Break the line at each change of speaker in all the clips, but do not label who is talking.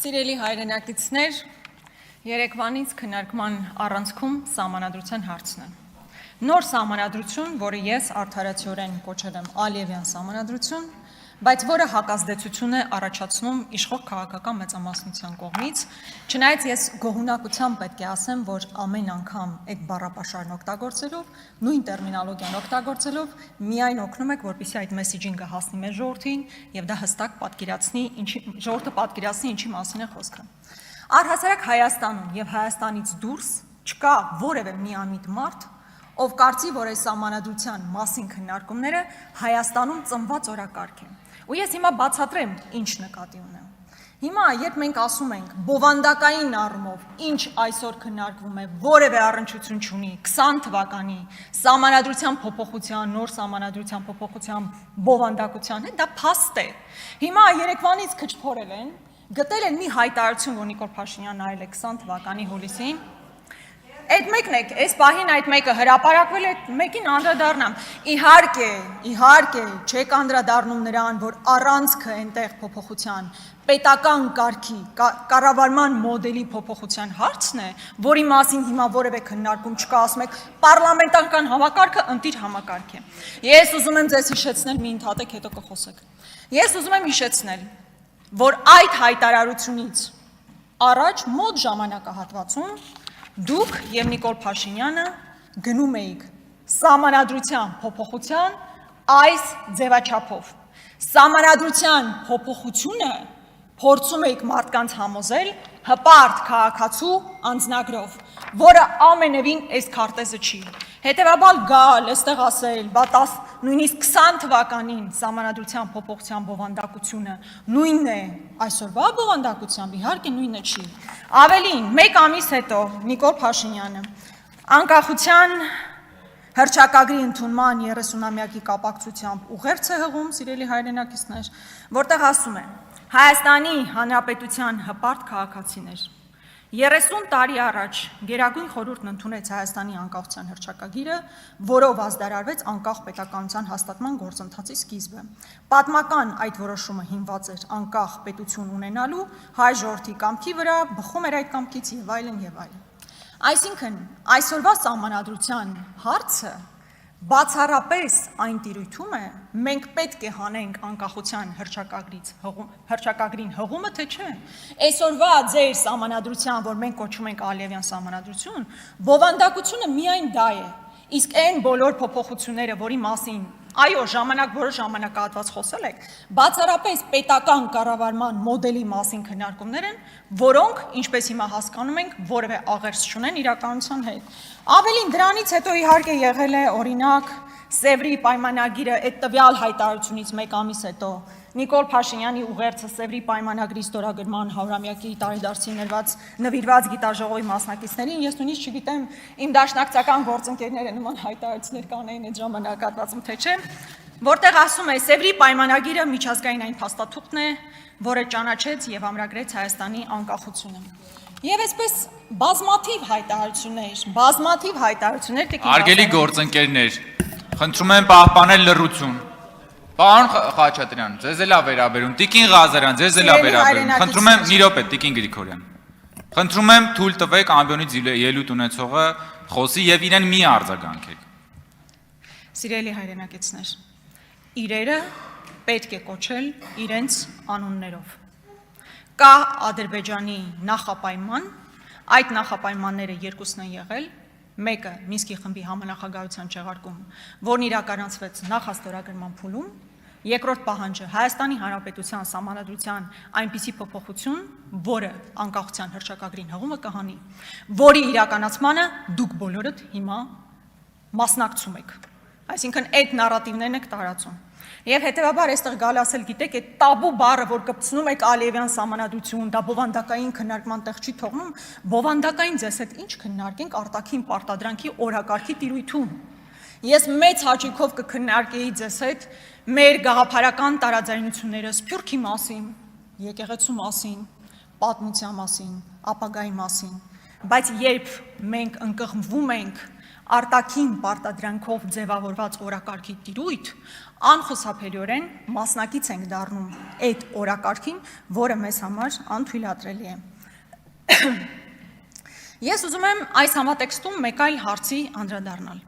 Սիրելի հայրենակիցներ, երեկվանից քննարկման առանցքում սահմանադրության հարցն է։ Նոր սահմանադրություն, որը ես արդարացիորեն կոչել եմ Ալիևյան սահմանադրություն, բայց որը հակազդեցություն է առաջացնում իշխող քաղաքական մեծամասնության կողմից, չնայած ես գոհունակությամբ պետք է ասեմ, որ ամեն անգամ այդ բառապաշարն օգտագործելով, նույն տերմինոլոգիան օգտագործելով, միայն օգնում եք, որպեսզի այդ մեսիջինգը հասնի մեր ժողովրդին եւ դա հստակ պատկերացնի, ժողովուրդը պատկերացնի ինչի մասին է խոսքը։ Առհասարակ Հայաստանում եւ Հայաստանից դուրս չկա որևէ միամիտ մարդ, ով կարծի, որ այս սահմանադրության մասին քննարկումները Հայաստանում ծնված օրակարգ են։ Ու ես հիմա բացատրեմ, ինչ նկատի ունեմ։ Հիմա, երբ մենք ասում ենք բովանդակային առումով, ինչ այսօր քննարկվում է, որևէ առնչություն չունի 20 թվականի սահմանադրության փոփոխության, նոր սահմանադրության փոփոխության բովանդակության հետ, դա փաստ է։ Հիմա երեկվանից քչփորել են, գտել են մի հայտարարություն, որ Նիկոլ Փաշինյանն արել է 20 թվականի հուլիսին։ Այդ մեկն է, այս պահին այդ մեկը հրապարակվել է, մեկին անդրադառնամ։ Իհարկե, չեք անդրադառնում նրան, որ առանցքը այնտեղ փոփոխության, պետական կարգի, կառավարման մոդելի փոփոխության հարցն է, որի մասին հիմա որևէ քննարկում չկա, ասում եք, պարլամենտարական համակարգը ընտիր համակարգ է։ Ես ուզում եմ ձեզ հիշեցնել, մի ընդհատեք, հետո կխոսեք։ Ես ուզում եմ հիշեցնել, որ այդ հայտարարությունից առաջ մոտ ժամանակահատվածում դուք եւ Նիկոլ Փաշինյանը գնում էիք սահմանադրության փոփոխության այս ձևաչափով։ Սահմանադրության փոփոխությունը փորձում էիք մարդկանց համոզել հպարտ քաղաքացու անձնագրով, որը ամենևին այս քարտեզը չի։ Հետևաբար գալ, այստեղ ասել, նույնիսկ 20 թվականին սահմանադրության փոփոխության բովանդակությունը նույնն է այսօրվա բովանդակությամբ, իհարկե նույնը չի։ Ավելին, մեկ ամիս հետո Նիկոլ Փաշինյանը անկախության հռչակագրի ընդունման 30-ամյակի կապակցությամբ ուղերձ է հղում, սիրելի հայրենակիցներ, որտեղ ասում է. Հայաստանի Հանրապետության հպարտ քաղաքացիներ, 30 տարի առաջ Գերագույն խորհուրդն ընդունեց Հայաստանի անկախության հռչակագիրը, որով ազդարարվեց անկախ պետականության հաստատման գործընթացի սկիզբը։ Պատմական այդ որոշումը հիմնված էր անկախ պետություն ունենալու հայ ժողովրդի կամքի վրա, բխում էր այդ կամքից եւ այլն եւ այլն։ Այսինքն, այսօրվա սահմանադրության հարցը բացառապես այն տիրույթում է, մենք պետք է հանենք անկախության հռչակագրին հղումը, թե չէ։ Այսօրվա ձեր սահմանադրության, որ մենք կոչում ենք Ալիևյան սահմանադրություն, բովանդակությունը միայն դա է, իսկ այն բոլոր փոփոխությունները, որի մասին այո, որոշ ժամանակահատված խոսել եք, բացառապես պետական կառավարման մոդելի մասին քննարկումներ են, որոնք, ինչպես հիմա հասկանում ենք, որևէ աղերս չունեն իրականության հետ։ Ավելին դրանից հետո իհարկե եղել է օրինակ Սևրի պայմանագիրը այդ տվյալ հայտարարությունից մեկ ամիս հետո Նիկոլ Փաշինյանի ուղերձը Սևրի պայմանագրի ստորագրման 100-ամյակի տարեդարձին նվիրված գիտաժողովի մասնակիցներին, ես նույնիսկ չգիտեմ իմ դաշնակցական գործընկերները նման հայտարարություններ կանեին այդ ժամանակահատվածում, թե չէ, որտեղ ասում է Սևրի պայմանագիրը միջազգային այն փաստաթուղթն է, որը ճանաչեց եւ ամրագրեց Հայաստանի անկախությունը։ Եվ այսպես բազմաթիվ հայտարարություններ
Արգելի գործընկերներ, խնդրում եմ պահպանել լռություն։ Պարոն Խաչատրյան, ձեզ էլ վերաբերում, Տիկին Ղազարյան, ձեզ էլ վերաբերում, խնդրում եմ մի րոպե, Տիկին Գրիգորյան, խնդրում եմ թույլ տվեք ամբիոնից ելույթ ունեցողը խոսի եւ իրեն մի արձագանքեք։
Սիրելի հայրենակիցներ, իրերը պետք է կոչել իրենց անուններով։ Կա Ադրբեջանի նախապայման, այդ նախապայմանները երկուսն են եղել, մեկը Մինսկի խմբի համանախագահության չեղարկում, որն իրականացվեց նախաստորագրման փուլում, երկրորդ պահանջը Հայաստանի Հանրապետության սահմանադրության այնպիսի փոփոխություն, որը անկախության հռչակագրին հղումը կհանի, որի իրականացմանը դուք բոլորդ հիմա մասնակցում եք։ Այսինքն այդ նարատիվներն եք տարածում։ Եվ հետևաբար այստեղ գալ ասել, գիտեք, այդ տաբու բառը, որ կպցնում եք Ալիևյան սահմանադրություն, դա բովանդակային քննարկման տեղ չի թողնում, բովանդակային ձեզ հետ ինչ քննարկենք արտաքին պարտադրանքի օրակարգի տիրույթում։ Ես մեծ հաճույքով կքննարկեի ձեզ հետ մեր գաղափարական տարաձայնությունները Սփյուռքի մասին, եկեղեցու մասին, պատմության մասին, ապագայի մասին, բայց երբ մենք ընկղմվում ենք արտաքին պարտադրանքով ձևավորված օրակարգի տիրույթ, անխուսափելիորեն մասնակից ենք դառնում այդ օրակարգին, որը մեզ համար անթույլատրելի է։ Ես ուզում եմ այս համատեքստում մեկ այլ հարցի անդրադառնալ։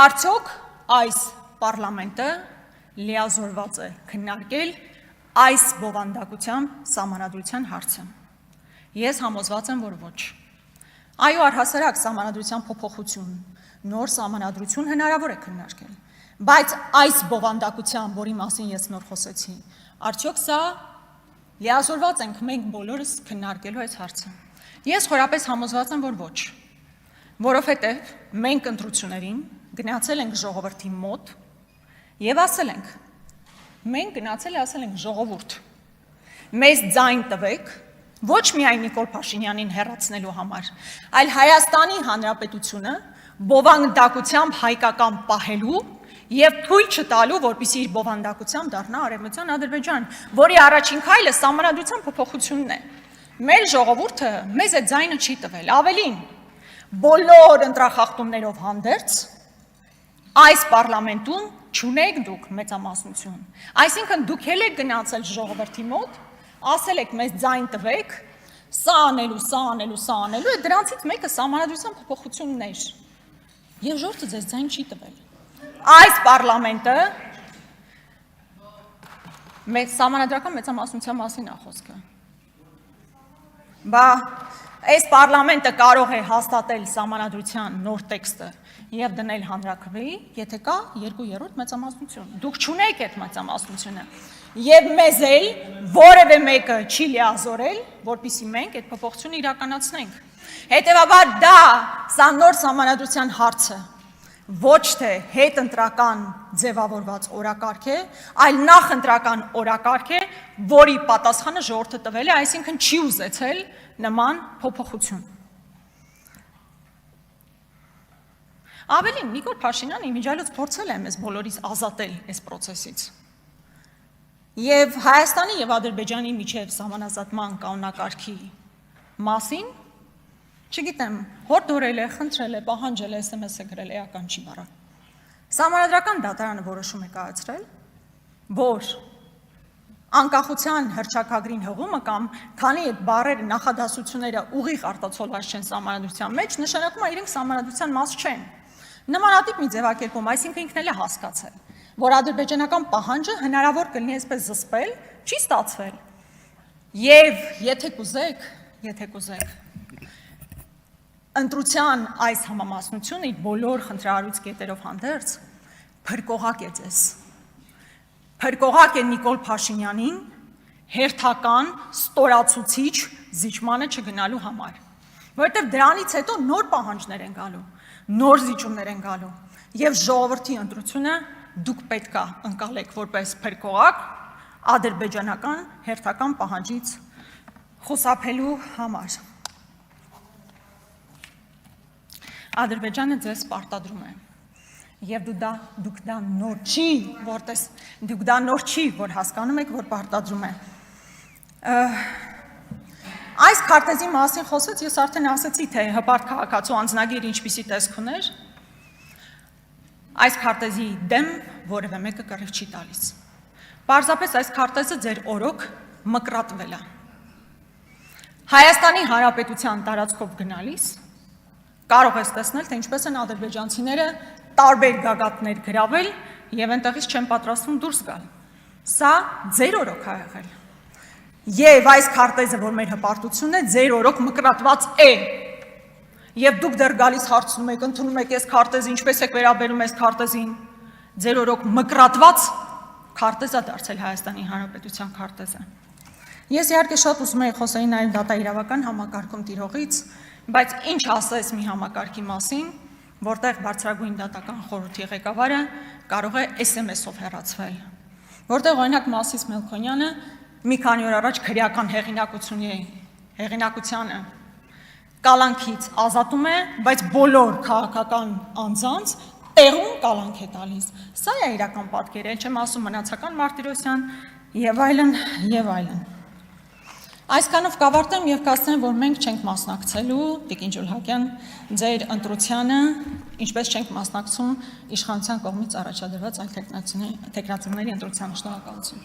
Արդյոք այս պարլամենտը լիազորված է քննարկել այս բովանդակությամբ սահմանադրության հարցը։ Ես համոզված եմ, որ ոչ։ Այո, առհասարակ սահմանադրության փոփոխություն, նոր սահմանադրություն հնարավոր է քննարկել, բայց այս բովանդակությամբ, որի մասին ես նոր խոսեցի, արդյոք սա լիազորված ենք մենք բոլորս քննարկելու այս հարցը։ Ես խորապես համոզված եմ, որ ոչ, որովհետև մենք ընտրություններին գնացել ենք ժողովրդի մոտ եւ ասել ենք, մենք գնացել ենք ժողովուրդ, մեզ ձայն տվեք, ոչ միայն Նիկոլ Փաշինյանին հեռացնելու համար, այլ Հայաստանի Հանրապետությունը բովանդակությամբ հայկական պահելու եւ թույլ չտալու, որպեսզի իր բովանդակությամբ դառնա Արևմտյան Ադրբեջան, որի առաջին քայլը սահմանադրության փոփոխությունն է։ Մեր ժողովուրդը մեզ այդ ձայնը չի տվել, ավելին, բոլոր ընտրախախտումներով հանդերձ այս պարլամենտում չունեք դուք մեծամասնություն, այսինքն դուք էլ եք գնացել ժողովրդի մոտ, ասել եք մեզ ձայն տվեք, սա անելու, դրանցից մեկը սահմանադրության փոփոխությունն էր, եւ ժողովուրդը ձեզ ձայն չի տվել։ Այս պարլամենտը սահմանադրական մեծամասնության մասին է խոսքը։ Բա այս պարլամենտը կարող է հաստատել սահմանադրության նոր տեքստը եւ դնել հանրաքվեի, եթե կա 2/3 մեծամասնություն։ Դուք չունեք այդ մեծամասնությունը։ Եվ մեզ էլ որևէ մեկը չի լիազորել, որպեսզի մենք այդ փոփոխությունը իրականացնենք։ Հետևաբար սա նոր սահմանադրության հարցը ոչ թե հետընտրական ձևավորված օրակարգ է, այլ նախընտրական օրակարգ է, որի պատասխանը ժողովուրդը տվել է, այսինքն չի ուզեցել նման փոփոխություն։ Ավելին, Նիկոլ Փաշինյանը իմիջիայլոց փորձել է մեզ բոլորիս ազատել այս process-ից։ Եվ Հայաստանի եւ Ադրբեջանի միջև սահմանազատման կանոնակարգի մասին, չգիտեմ, հորդորել է, խնդրել է, պահանջել է, SMS է գրել, էական չի բառը։ Սահմանադրական դատարանը որոշում է կայացրել, որ անկախության հռչակագրին հղումը կամ քանի այդ բառերը նախադասությունները ուղիղ արտացոլված չեն սահմանադրության մեջ, նշանակում է իրենք սահմանադրության մաս չեն։ Նմանատիպ մի ձևակերպում, այսինքն ինքն էլ է հասկացել, որ ադրբեջանական պահանջը հնարավոր կլինի այսպես զսպել, չի ստացվել։ Եվ եթե կուզեք, ընտրության այս համամասնությունը իր բոլոր խնդրահարույց կետերով հանդերձ փրկողակ է ձեզ։ Փրկողակ է Նիկոլ Փաշինյանին հերթական ստորացուցիչ զիջմանը չգնալու համար, որովհետև դրանից հետո նոր պահանջներ են գալու, նոր զիջումներ են գալու, եւ ժողովրդի ընտրությունը դուք պետք է ընկալեք որպես փրկողակ ադրբեջանական հերթական պահանջից խուսափելու համար։ Ադրբեջանը ձեզ պարտադրում է, եւ դուք դա նոր չի, որ հասկանում եք, որ պարտադրում է։ Այս քարտեզի մասին խոսած ես արդեն ասացի, թե հպարտ քաղաքացու անձնագիր ինչպիսի տեսք ուներ, այս քարտեզի դեմ որևէ մեկը կռիվ չի տալիս։ Պարզապես այս քարտեզը ձեր օրոք մկրատվել է։ Հայաստանի Հանրապետության տարածքով գնալիս կարող ես տեսնել, թե ինչպես են ադրբեջանցիները տարբեր գագաթներ գրավել եւ այնտեղից չեն պատրաստվում դուրս գալ։ Սա ձեր օրոք է եղել։ Եվ այս քարտեզը, որ մեր հպարտությունն է, ձեր օրոք մկրատված է։ Եվ դուք դեռ գալիս հարցնում եք, ընդունում եք այս քարտեզը, ինչպես եք վերաբերում այս քարտեզին։ Ձեր օրոք մկրատված քարտեզը դարձել Հայաստանի Հանրապետության քարտեզը։ Ես իհարկե շատ ուզում եի խոսեի նաև դատաիրավական համակարգում տիրողից, բայց ինչ ասես մի համակարգի մասին, որտեղ բարձրագույն դատական խորհրդի ղեկավարը կարող է SMS-ով հեռացվել, որտեղ օրինակ Մասիս Մելքոնյանը մի քանի օր առաջ քրեական հեղինակությանը կալանքից ազատում է, բայց բոլոր քաղաքական անձանց տեղում կալանք է տալիս։ Սա է իրական պատկերը, չեմ ասում մնացական Մարտիրոսյան եւ այլն եւ այլն։ Այսքանով կավարտեմ եւ կասեմ, որ մենք չենք մասնակցելու Տիկին Ջուլհակյան ձեր ընտրությանը, ինչպես չենք մասնակցում իշխանության կողմից առաջադրված այլ տեխնացիների ընտրությանը։ Շնորհակալություն։